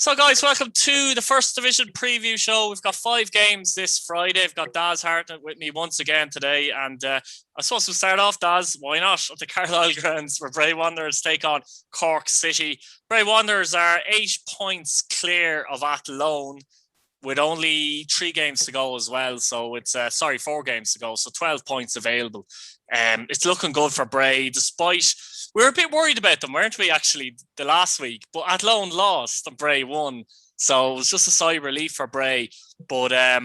So, guys, welcome to the First Division preview show. We've got 5 games this Friday. I've got Daz Hartnett with me once again today. And I suppose we'll start off, Daz, why not, at the Carlisle grounds where Bray Wanderers take on Cork City. Bray Wanderers are 8 points clear of Athlone with only 3 games to go as well. So it's, 4 games to go. So 12 points available. It's looking good for Bray, despite... We were a bit worried about them, weren't we, actually, the last week? But Athlone lost and Bray won. So it was just a sigh of relief for Bray. But, I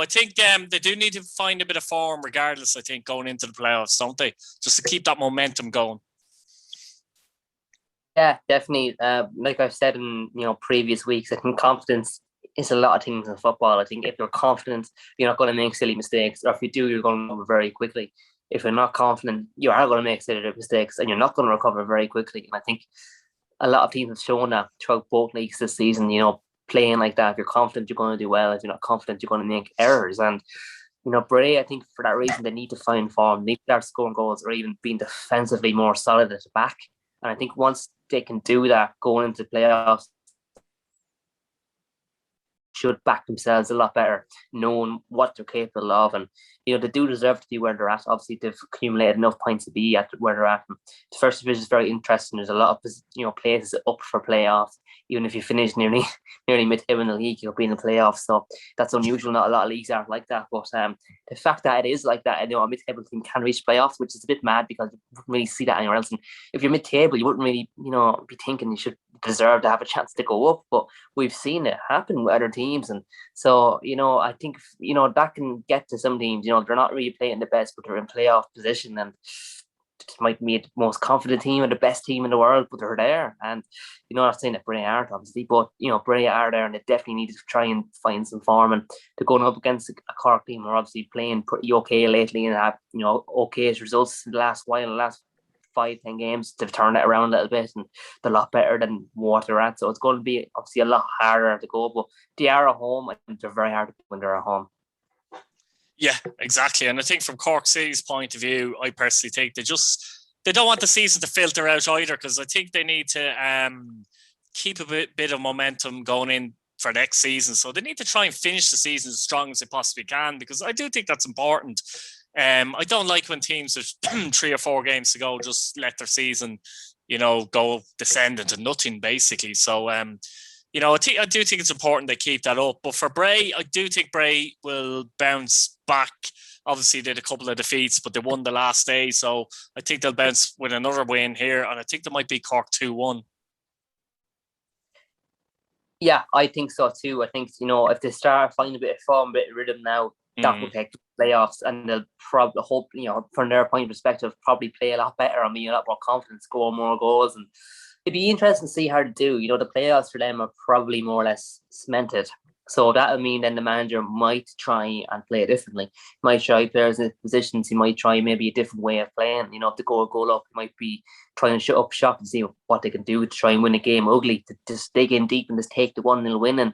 think they do need to find a bit of form regardless, I think, going into the playoffs, don't they? Just to keep that momentum going. Yeah, definitely. Like I've said in, previous weeks, I think confidence is a lot of things in football. I think if you're confident, you're not going to make silly mistakes. Or if you do, you're going to recover very quickly. If you're not confident, you are going to make silly mistakes and you're not going to recover very quickly. And I think a lot of teams have shown that throughout both leagues this season, playing like that. If you're confident, you're going to do well. If you're not confident, you're going to make errors. And, Bray, I think for that reason, they need to find form. They need to start scoring goals or even being defensively more solid at the back. And I think once they can do that going into playoffs, should back themselves a lot better, knowing what they're capable of. And, they do deserve to be where they're at. Obviously, they've accumulated enough points to be at where they're at. And the First Division is very interesting. There's a lot of, places up for playoffs. Even if you finish nearly mid-table in the league, you'll be in the playoffs. So that's unusual. Not a lot of leagues are like that. But the fact that it is like that, a mid-table team can reach playoffs, which is a bit mad because you wouldn't really see that anywhere else. And if you're mid-table, you wouldn't really, be thinking you should deserve to have a chance to go up. But we've seen it happen with other teams. And so, I think, that can get to some teams. They're not really playing the best, but they're in playoff position. And it might be the most confident team and the best team in the world, but they're there. And, I'm not saying that Bray aren't, obviously, but, Bray are there and they definitely need to try and find some form. And they're going up against a Cork team who are obviously playing pretty okay lately and have, okay results in the last 5-10 games. They've turned it around a little bit and they're a lot better than what they're at. So it's going to be obviously a lot harder to go, but they are at home and they're very hard to when they're at home. Yeah, exactly. And I think from Cork City's point of view, I personally think they don't want the season to filter out either, because I think they need to keep a bit of momentum going in for next season. So they need to try and finish the season as strong as they possibly can, because I do think that's important. I don't like when teams have 3 or 4 games to go just let their season, go descend into nothing, basically. So, I do think it's important they keep that up. But for Bray, I do think Bray will bounce back. Obviously, they had a couple of defeats, but they won the last day. So I think they'll bounce with another win here. And I think they might beat Cork 2-1. Yeah, I think so too. I think, if they start finding a bit of form, a bit of rhythm now, that will take the playoffs, and they'll probably hope, from their point of perspective, probably play a lot better and be a lot more confident, score more goals. And it'd be interesting to see how to do. The playoffs for them are probably more or less cemented. So that'll mean then the manager might try and play differently. He might try players in positions. He might try maybe a different way of playing. If they go a goal up, he might be trying to shut up shop and see what they can do to try and win a game ugly, to just dig in deep and just take the 1-0 win. And,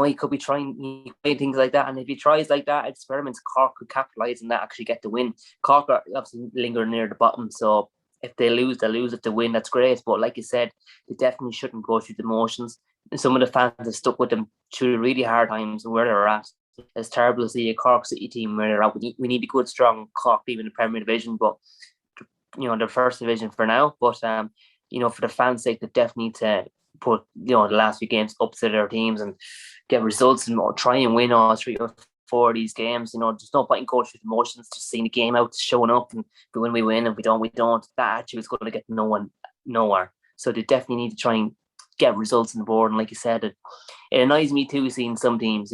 he could be trying things like that. And if he tries like that, experiments, Cork could capitalise and that actually get the win. Cork are obviously lingering near the bottom. So if they lose, they lose. If they win, that's great. But like you said, they definitely shouldn't go through the motions. And some of the fans have stuck with them through really hard times where they're at. It's terrible to see a Cork City team where they're at. We need a good, strong Cork team in the Premier Division, but the First Division for now. But for the fans' sake, they definitely need to put the last few games up to their teams and get results and try and win all 3 or 4 of these games. There's no point in going through the motions, just seeing the game out, showing up, and if we win, we win, and if we don't, we don't. That actually is going to get nowhere. So they definitely need to try and get results on the board. And like you said, it annoys me too seeing some teams,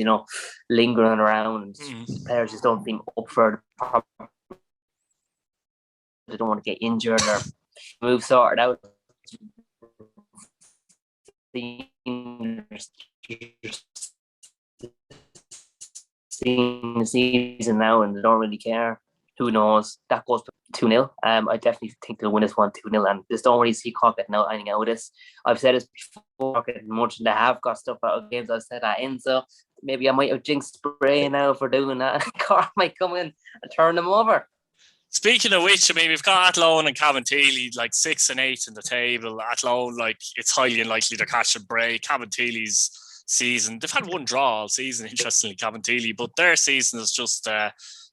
lingering around. Players just don't seem up for it. They don't want to get injured or move sorted out. Seeing the season now and they don't really care. Who knows? That goes 2-0. I definitely think they'll win this one 2-0, and just don't really see Cork getting anything out of this. I've said this before, getting much, and they have got stuff out of games. I've said that in, so maybe I might have jinxed Bray now for doing that. Cork might come in and turn them over. Speaking of which, I mean, we've got Athlone and Cabinteely like 6 and 8 in the table. Athlone, like, it's highly unlikely they're catching Bray. Cabinteely's season, they've had one draw all season, interestingly, Cabinteely, but their season is just, I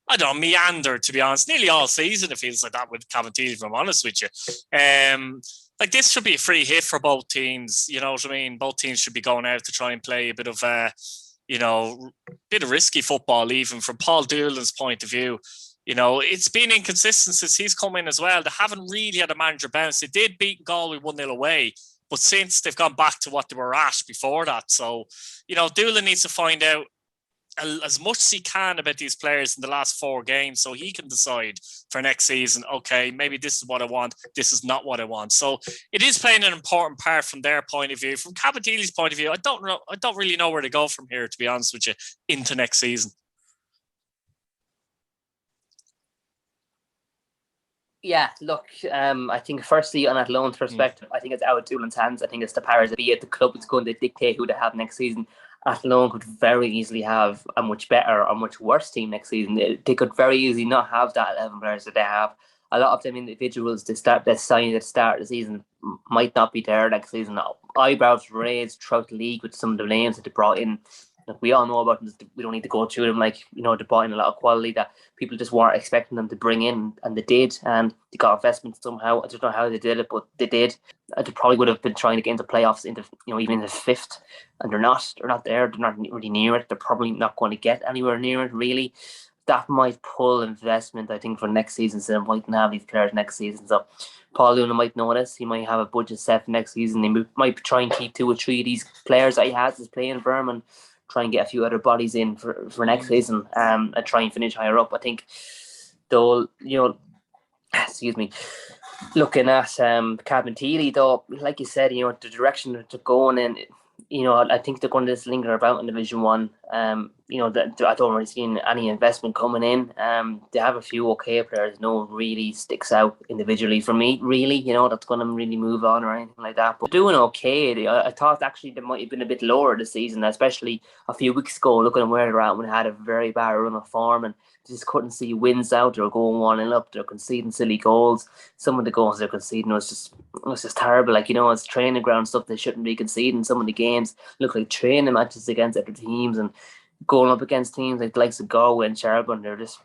don't know, meandered, to be honest. Nearly all season, it feels like that with Cabinteely, if I'm honest with you. Like, this should be a free hit for both teams. You know what I mean? Both teams should be going out to try and play a bit of, bit of risky football, even from Paul Doolan's point of view. You know, it's been inconsistent since he's come in as well. They haven't really had a manager bounce. They did beat Galway 1-0 away, but since they've gone back to what they were at before that. So, you know, Doolan needs to find out as much as he can about these players in the last 4 games so he can decide for next season, okay, maybe this is what I want, this is not what I want. So it is playing an important part from their point of view. From Cabinteely's point of view, I don't really know where to go from here, to be honest with you, into next season. Yeah, look, I think firstly on Athlone's perspective, I think it's out of Doolan's hands. I think it's the powers that be at the club that's going to dictate who they have next season. Athlone could very easily have a much better or much worse team next season. They could very easily not have that 11 players that they have. A lot of them individuals that signed at the start of the season might not be there next season. Eyebrows raised throughout the league with some of the names that they brought in. Like, we all know about them. We don't need to go through them. Like, you know, they brought in a lot of quality that people just weren't expecting them to bring in, and they did. And they got investment somehow. I don't know how they did it, but they did. They probably would have been trying to get into playoffs, even in the 5th, and they're not. They're not there. They're not really near it. They're probably not going to get anywhere near it, really. That might pull investment, I think, for next season. So they mightn't have these players next season. So Paul Luna might know this. He might have a budget set for next season. He might try and keep 2 or 3 of these players that he has as playing for him, and try and get a few other bodies in for next season, and try and finish higher up. I think though, looking at Cabinteely, though, like you said, the direction that they're going in, I think they're going to just linger about in Division 1. That I don't really see any investment coming in. They have a few okay players. No one really sticks out individually for me, really, that's going to really move on or anything like that. But doing okay. I thought actually they might have been a bit lower this season, especially a few weeks ago, looking at where they're at when they had a very bad run of form and just couldn't see wins out. They were going 1-0 up. They're conceding silly goals. Some of the goals they're conceding was just terrible. Like, it's training ground stuff they shouldn't be conceding. Some of the games look like training matches against other teams, and going up against teams like the likes of Galway and Sherborne, they're just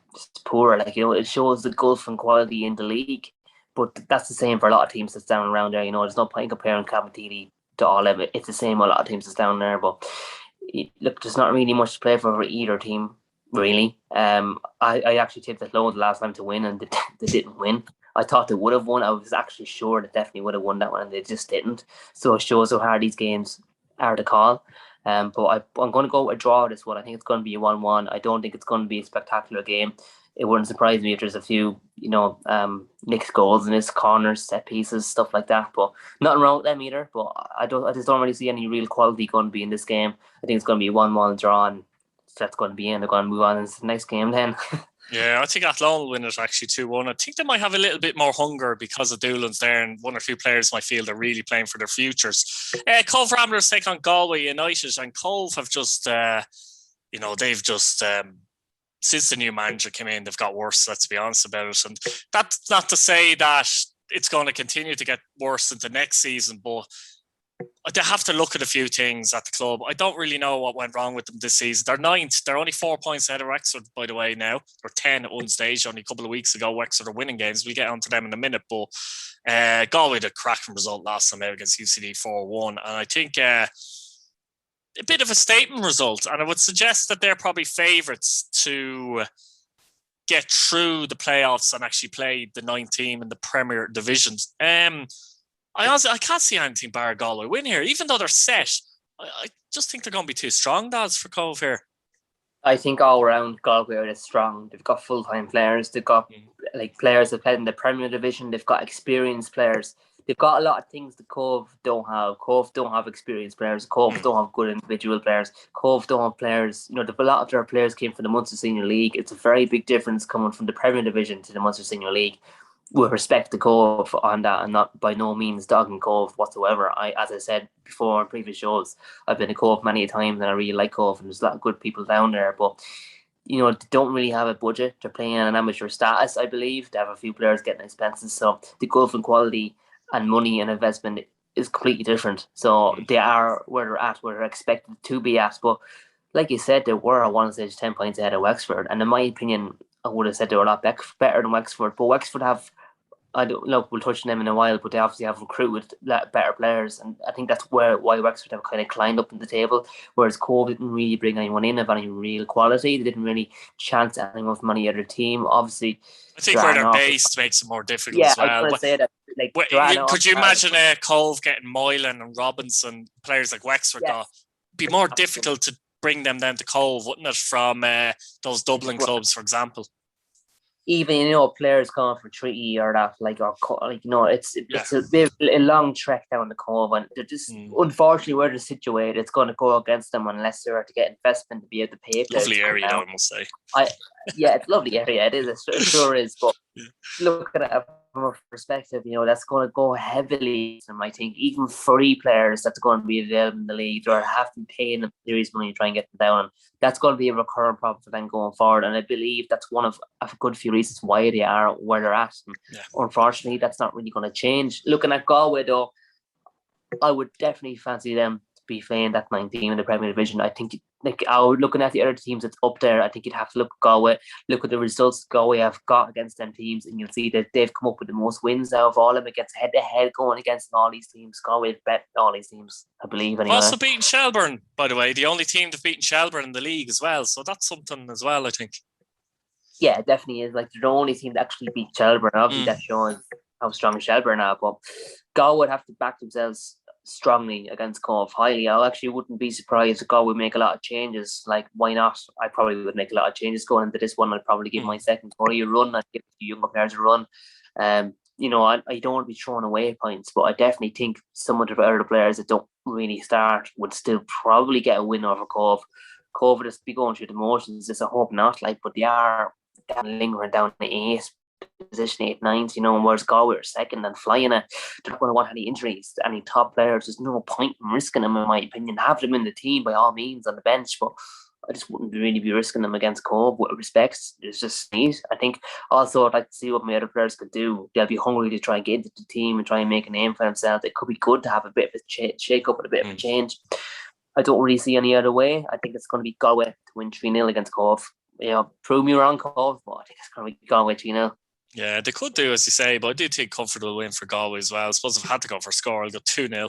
poor. Like, it shows the gulf in quality in the league. But that's the same for a lot of teams that's down around there. There's no point comparing Cabinteely to all of it. It's the same a lot of teams that's down there. But look, there's not really much to play for either team, really. I actually tipped Athlone the last time to win, and they didn't win. I thought they would have won. I was actually sure they definitely would have won that one, and they just didn't. So it shows how hard these games are to call. But I'm going to go with a draw this one. I think it's going to be a 1-1. I don't think it's going to be a spectacular game. It wouldn't surprise me if there's a few, mixed goals in this, corners, set pieces, stuff like that. But nothing wrong with them either. But I just don't really see any real quality going to be in this game. I think it's going to be a 1-1 draw, and that's going to be in. They're going to move on into the next game then. Yeah, I think Athlone will win it actually 2-1. I think they might have a little bit more hunger because of Doolan's there, and 1 or 2 players might feel they're really playing for their futures. Cove Ramblers take on Galway United, and Cove have just, they've just, since the new manager came in, they've got worse, let's be honest about it. And that's not to say that it's going to continue to get worse into next season, but they have to look at a few things at the club. I don't really know what went wrong with them this season. They're 9th. They're only 4 points ahead of Wexford, by the way, now. They're 10 at one stage. Only a couple of weeks ago, Wexford are winning games. We'll get onto them in a minute. But Galway had a cracking result last time out against UCD 4-1. And I think a bit of a statement result. And I would suggest that they're probably favourites to get through the playoffs and actually play the 9th team in the Premier Divisions. I can't see anything bar Galway win here, even though they're set. I just think they're going to be too strong, Dads, for Cove here. I think all around Galway are strong. They've got full-time players. They've got players that played in the Premier Division. They've got experienced players. They've got a lot of things that Cove don't have. Cove don't have experienced players. Cove don't have good individual players. Cove don't have players. A lot of their players came from the Munster Senior League. It's a very big difference coming from the Premier Division to the Munster Senior League. With respect to Cove on that, and not by no means dogging Cove whatsoever. As I said before in previous shows, I've been to Cove many times, and I really like Cove, and there's a lot of good people down there. But they don't really have a budget. They're playing on an amateur status, I believe. They have a few players getting expenses, so the golfing quality and money and investment is completely different. So they are where they're at, where they're expected to be at. But like you said, they were at one stage 10 points ahead of Wexford, and in my opinion, I would have said they were a lot better than Wexford. But Wexford have, I don't look. We'll touch on them in a while, but they obviously have recruited better players, and I think that's why Wexford have kind of climbed up in the table. Whereas Cove didn't really bring anyone in of any real quality. They didn't really chance anyone from any other team. Obviously, I think where they're based makes it more difficult as I well. was going to say that. Like, could you imagine Cove getting Moylan and Robinson, players like Wexford? Yes. Be more difficult to bring them down to Cove, wouldn't it, from those Dublin clubs, for example? Even players coming from Treaty or that, it's a bit a long trek down the Cove, and they're just unfortunately where they're situated, it's going to go against them unless they're to get investment to be able to pay. Lovely area, though, I must say. It's a lovely area. It is. It sure is. But look at it from a perspective, that's going to go heavily. I think even free players that's going to be available in the league, or have to pay them serious money to try and get them down. And that's going to be a recurrent problem for them going forward. And I believe that's one of a good few reasons why they are where they're at. And unfortunately, that's not really going to change. Looking at Galway, though, I would definitely fancy them to be playing that 19 in the Premier Division. I think, looking at the other teams that's up there, I think you'd have to look at Galway, look at the results Galway have got against them teams, and you'll see that they've come up with the most wins out of all of them against head-to-head going against all these teams. Galway bet all these teams, I believe. Anyway. Also beaten Shelburne, by the way, the only team that's beaten Shelburne in the league as well. So that's something as well, I think. Yeah, it definitely is. Like, they're the only team that actually beat Shelburne. Obviously, that shows how strong Shelburne are. But Galway would have to back themselves strongly against Cove highly. I actually wouldn't be surprised if Galway would make a lot of changes. Like, why not? I probably would make a lot of changes going into this one. I'd probably give my second Tory a run. I'd give the younger players a run. I don't want to be throwing away points, but I definitely think some of the other players that don't really start would still probably get a win over Cove. Cove would just be going through the motions. I hope not. But they are lingering down the 8th position, 8, 9, whereas Galway are second and flying it. They're not going to want any injuries to any top players. There's no point in risking them, in my opinion. Have them in the team by all means on the bench, but I just wouldn't really be risking them against Cove with respect. It's just neat. I think also I'd like to see what my other players could do. They'll be hungry to try and get into the team and try and make a name for themselves. It could be good to have a bit of a shake up and a bit of a change. I don't really see any other way. I think it's going to be Galway to win 3-0 against Cove. Prove me wrong, Cove, but I think it's going to be Galway 3-0. Yeah, they could do, as you say, but I do think comfortable win for Galway as well. I suppose if I had to go for a score, I'll go 2-0.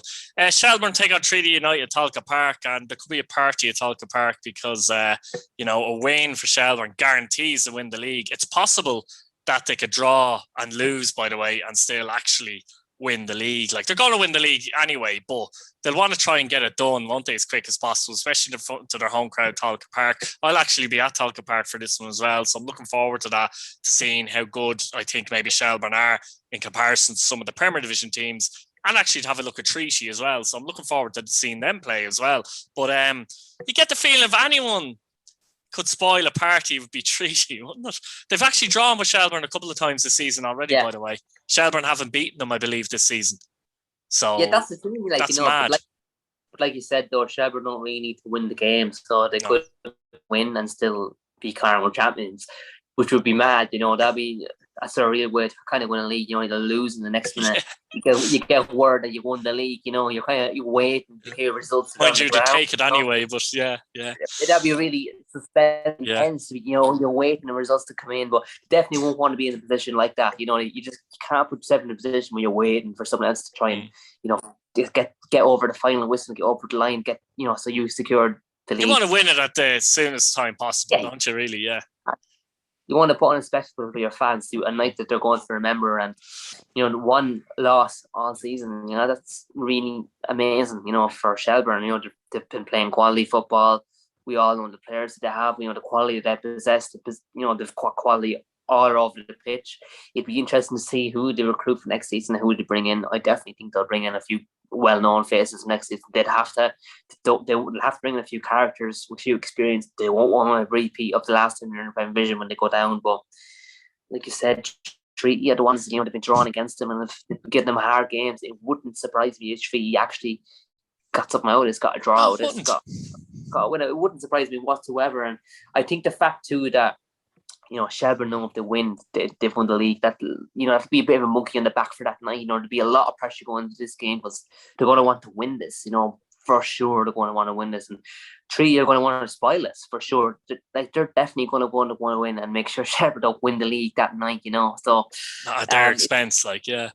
Shelburne take on Treaty United at Talca Park, and there could be a party at Talca Park because, a win for Shelburne guarantees to win the league. It's possible that they could draw and lose, by the way, and still actually win the league. Like, they're going to win the league anyway, but they'll want to try and get it done, won't they, as quick as possible, especially in front to their home crowd, Talca Park. I'll actually be at Talca Park for this one as well, so I'm looking forward to that, to seeing how good I think maybe Shelburne are in comparison to some of the Premier Division teams, and actually to have a look at Treaty as well. So I'm looking forward to seeing them play as well. But you get the feeling if anyone could spoil a party, it would be Treaty, wouldn't it? They've actually drawn with Shelburne a couple of times this season already, by the way. Shelburne haven't beaten them, I believe, this season. So that's the thing. That's mad. But like you said, though, Shelburne don't really need to win the game, so they could win and still be Carnival champions, which would be mad. That'd be a real way to kind of win a league. You lose in the next minute. You get word that you won the league. You're waiting to hear results. Mind you, to take it anyway, but yeah. That'd be really intense. You're waiting the results to come in, but definitely won't want to be in a position like that. You can't put yourself in a position where you're waiting for someone else to try and get over the final whistle, get over the line, so you secured the league. You want to win it at the soonest time possible, don't you? Really, yeah. You want to put on a spectacle for your fans, a night that they're going to remember, and one loss all season. That's really amazing. For Shelburne, they've been playing quality football. We all know the players that they have. The quality that they possess. They've got quality all over the pitch. It'd be interesting to see who they recruit for next season and who they bring in. I definitely think they'll bring in a few well-known faces next season. They will have to bring in a few characters with few experience. They won't want a repeat of the last time they're in the division when they go down. But like you said, Treaty, the ones they've been drawn against them, and if they've given them hard games, it wouldn't surprise me if Treaty actually got something out. It's got a draw. it wouldn't surprise me whatsoever. And I think the fact too that Shelburne know if they win, they've won the league. That it'll be a bit of a monkey on the back for that night. There'll be a lot of pressure going into this game because they're going to want to win this. For sure they're going to want to win this, and Three are going to want to spoil this for sure. They're definitely going to want to win and make sure Shelburne don't win the league that night. So not at their expense, yeah,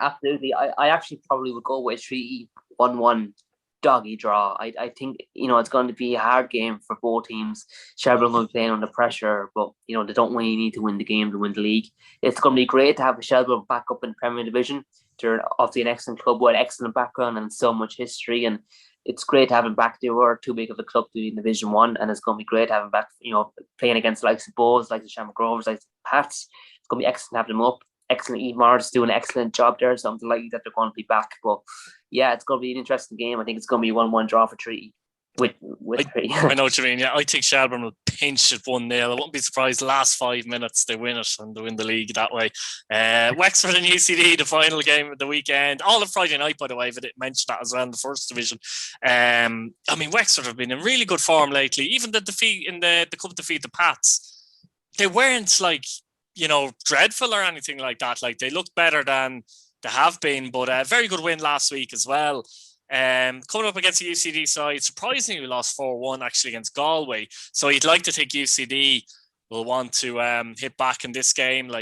absolutely. I actually probably would go with 3-1 doggy draw. I think it's going to be a hard game for both teams. Shelburne will be playing under pressure, but they don't really need to win the game to win the league. It's going to be great to have a Shelburne back up in the Premier Division. They're obviously an excellent club with excellent background and so much history, and it's great to have him back. They were too big of a club to be in Division 1, and it's going to be great to have him back, playing against the likes of Bows, like the Shamrock Rovers, like the Pats. It's going to be excellent to have them up. Excellent. Eve Mars doing an excellent job there, so I'm delighted that they're going to be back. But yeah, it's going to be an interesting game. I think it's going to be 1-1 draw for Treaty. With Treaty. I know what you mean. Yeah, I think Shelburne will pinch it 1-0. I wouldn't be surprised. Last 5 minutes they win it and they win the league that way. Wexford and UCD, the final game of the weekend. All of Friday night, by the way. But it mentioned that as well in the first division. Wexford have been in really good form lately. Even the defeat in the cup defeat the Pats, they weren't dreadful or anything like that. They looked better than they have been, but a very good win last week as well. Coming up against the UCD side, surprisingly, we lost 4-1 actually against Galway. So you'd like to think UCD will want to hit back in this game.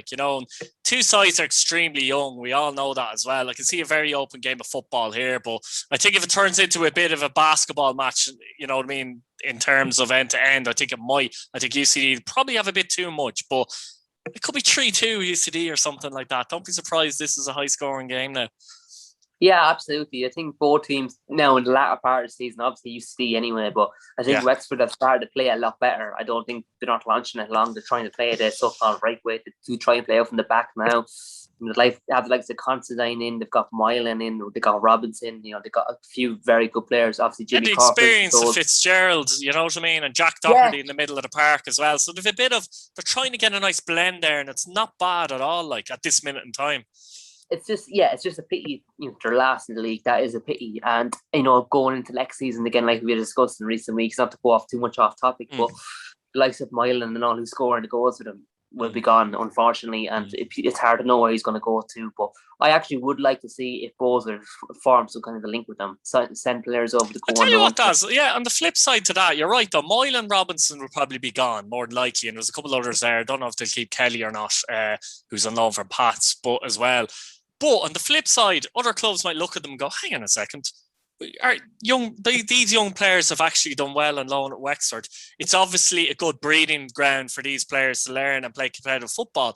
Two sides are extremely young. We all know that as well. I can see a very open game of football here, but I think if it turns into a bit of a basketball match, in terms of end to end, I think it might. I think UCD probably have a bit too much, but it could be 3-2 UCD or something like that. Don't be surprised this is a high scoring game now. Yeah, absolutely. I think both teams now in the latter part of the season, obviously UCD anyway, but I think Wexford have started to play a lot better. I don't think they're not launching it long. They're trying to play the so-called right way to try and play off in the back now. They have the likes of Considine in, they've got Moylan in, they've got Robinson, they've got a few very good players. Obviously, Jimmy the Cork experience of Fitzgerald, you know what I mean, and Jack Doherty in the middle of the park as well. So they're trying to get a nice blend there, and it's not bad at all. At this minute in time. It's just a pity, they're last in the league. That is a pity. And, going into next season again, like we discussed in recent weeks, not to go off too much off topic, but the likes of Moylan and all who scoring the goals with him will be gone, unfortunately. And it's hard to know where he's going to go to. But I actually would like to see if Bowes are form some kind of a link with them. Send players over to go. I tell you what, Daz, on the flip side to that, you're right though. Moylan Robinson will probably be gone, more than likely. And there's a couple others there. I don't know if they'll keep Kelly or not, who's on loan for Pats, but as well. But on the flip side, other clubs might look at them and go, hang on a second. These young players have actually done well on loan at Wexford. It's obviously a good breeding ground for these players to learn and play competitive football.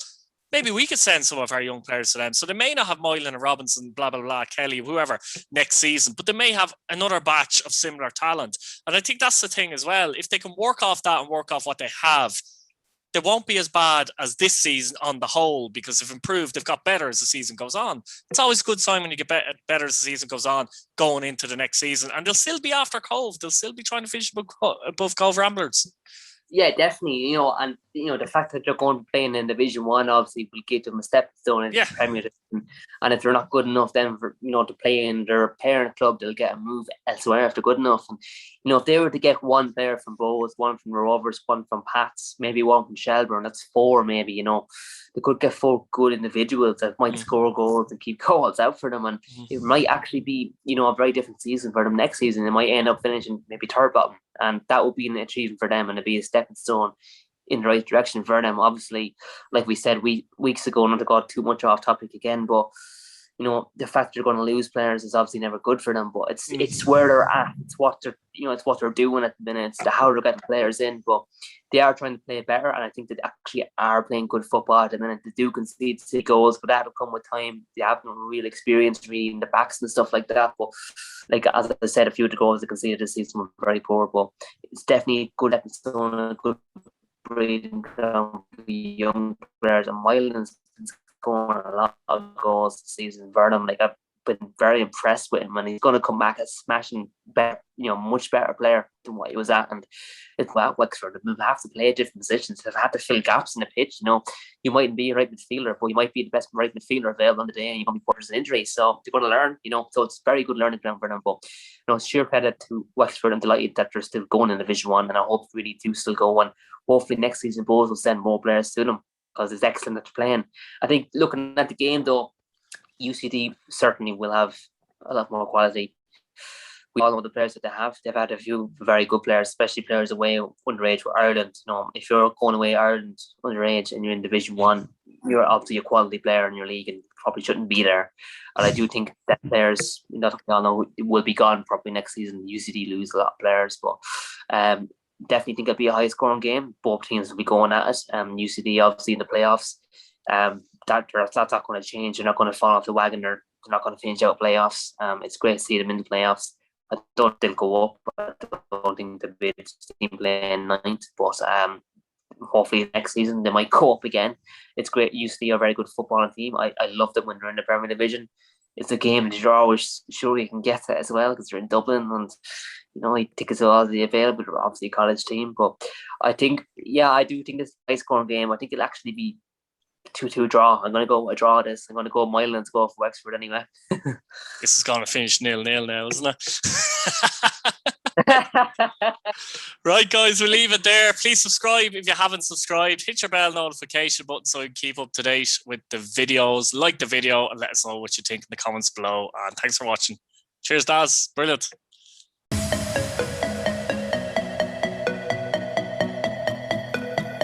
Maybe we could send some of our young players to them. So they may not have Moylan and Robinson, blah, blah, blah, Kelly, whoever, next season, but they may have another batch of similar talent. And I think that's the thing as well. If they can work off that and work off what they have, they won't be as bad as this season on the whole, because they've improved. They've got better as the season goes on. It's always a good sign when you get better as the season goes on, going into the next season. And they'll still be after Cove. They'll still be trying to finish above Cove Ramblers. Yeah, definitely. And the fact that they're going playing in Division 1 obviously will give them a stepping stone in the Premier Division. And if they're not good enough then for to play in their parent club, they'll get a move elsewhere if they're good enough. And if they were to get one player from Bows, one from Rovers, one from Pats, maybe one from Shelburne, that's 4 maybe, they could get 4 good individuals that might score goals and keep goals out for them. And it might actually be, a very different season for them next season. They might end up finishing maybe third bottom. And that would be an achievement for them, and it'd be a stepping stone in the right direction for them. Obviously, like we said weeks ago, not to go too much off topic again, but the fact that they're going to lose players is obviously never good for them. But it's where they're at. It's what they're it's what they're doing at the minute. It's how they're getting players in. But they are trying to play better, and I think they actually are playing good football at the minute. They do concede 6 goals, but that'll come with time. They have no real experience reading the backs and stuff like that. But as I said, a few of the goals they conceded this season were very poor. But it's definitely a good episode, a good breeding ground for young players. And Moylan's scoring a lot of goals this season for them. been very impressed with him, and he's going to come back as smashing better, much better player than what he was at. And it's at Wexford, they'll have to play different positions. They've had to fill gaps in the pitch. You mightn't be a right midfielder, but you might be the best right midfielder available on the day, and you're going to be quarters of injury. So they're going to learn, so it's very good learning ground for them. But sheer credit to Wexford. I'm delighted that they're still going in Division 1, and I hope really do still go. And hopefully next season Bowes will send more players to them, because it's excellent that they're playing. I think looking at the game though, UCD certainly will have a lot more quality. We all know the players that they have. They've had a few very good players, especially players away underage with Ireland. If you're going away Ireland underage and you're in Division 1, you're obviously a quality player in your league and probably shouldn't be there. And I do think that players, that we all know, will be gone probably next season. UCD lose a lot of players, but definitely think it'll be a high scoring game. Both teams will be going at it. UCD obviously in the playoffs. That's not going to change. They're not going to fall off the wagon. They're not going to finish out playoffs. It's great to see them in the playoffs. I don't think they'll go up. I don't think they'll be the team playing ninth. But hopefully next season they might go up again. It's great. UCD are a very good footballing team. I love them when they're in the Premier Division. It's a game that you're always sure you can get to as well, because they're in Dublin, and I think it's all the available. They're obviously a college team, but I think, I do think this is a high scoring game. I think it'll actually be 2-2 draw. I'm going to go a draw this. I'm going to go Milan to go for Wexford anyway. This is going to finish 0-0 now, isn't it? Right, guys, we'll leave it there. Please subscribe if you haven't subscribed. Hit your bell notification button so you can keep up to date with the videos. Like the video and let us know what you think in the comments below. And thanks for watching. Cheers, Daz. Brilliant.